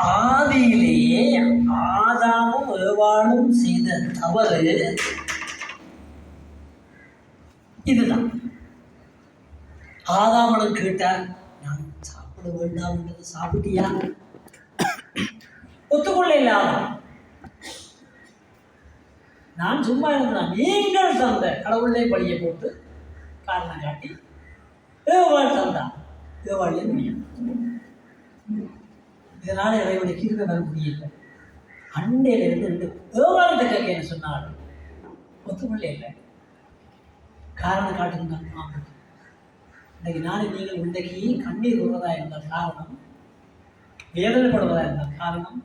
ஆதியிலேயே ஆதாமும் ஏவாளும் செய்த தவறு இதுதான். ஆதாமனும் கேட்டார், நான் சாப்பிட வேண்டாம், சாப்பிட்டியா? ஒத்துக்கொள்ள இல்லாத நான் சும்மா இருந்தான், நீங்கள் தந்த கடவுளை பழியை போட்டு காரணம் காட்டி ஏவாள் தந்தான், ஏவாளே முடியும். இதனால இறைவனை கீழ்க்க வர முடியல. அண்டையில இருந்து ஏவாள் கேட்க சொன்னாள், ஒத்துக்கொள்ள இல்லை. காரணம் காட்டுகிறான். இன்றைக்கு நாளை நீங்கள் இன்றைக்கு கண்ணீர் வருவதா இருந்த காரணம், வேதனைப்படுவதா இருந்த காரணம்,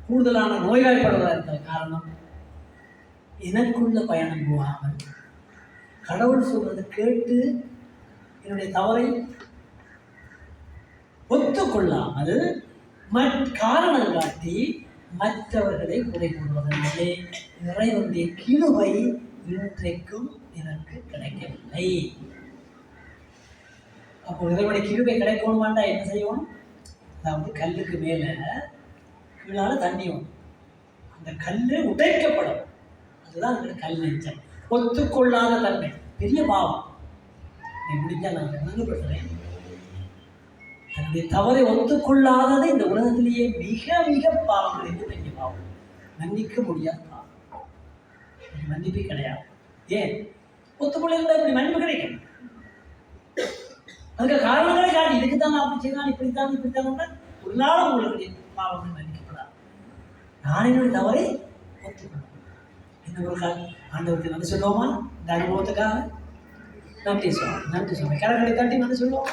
கூடுதலான நோய்வாய்ப்படுவதா இருந்த காரணம், எனக்குள்ள பயணம் போகாமல் கடவுள் சொல்றது கேட்டு என்னுடைய தவறை ஒத்துக்கொள்ளாமல் காரணம் காட்டி மற்றவர்களை குறை கூறுவதனாலே இறைவனுடைய கிருபை இன்றைக்கும் எனக்கு கிடைக்கவில்லை. அப்போ இறைவனுடைய கிருபை கிடைக்கணுமாண்டா என்ன செய்வோம்? அதாவது கல்லுக்கு மேல கீழால தண்ணி வரும், அந்த கல்லு உடைக்கப்படும். அதுதான் அந்த கல் நெஞ்சம். ஒத்துக்கொள்ளாத தன்மை பெரிய பாவம். முடிஞ்சா நான் விளங்கப்படுத்துறேன். தன்னுடைய தவறை ஒத்துக்கொள்ளாதது இந்த உலகத்திலேயே மிக மிக பாவங்கள் என்று பெரிய பாவம். மன்னிக்க முடியாத பாவம். மன்னிப்பே கிடையாது. ஏன் ஒத்துக்கொள்ள இப்படி மன்னிப்பு கிடைக்கும்? அதுக்கு காரணங்களை காட்டி இதுக்குத்தான் நான் அப்படி செய்யலாம், இப்படித்தான் ஒரு நாள் உங்களுடைய பாவங்கள் மன்னிக்கப்படாது. நான் என்னுடைய தவறை ஒத்துக்கொள்ள இன்னும் ஒரு ஆண்டவருக்கு நன்றி சொல்லுவோமா? இந்த அனுபவத்துக்காக நன்றி சொல்லுவோம். கரங்களை தட்டி நன்றி சொல்லுவோம்.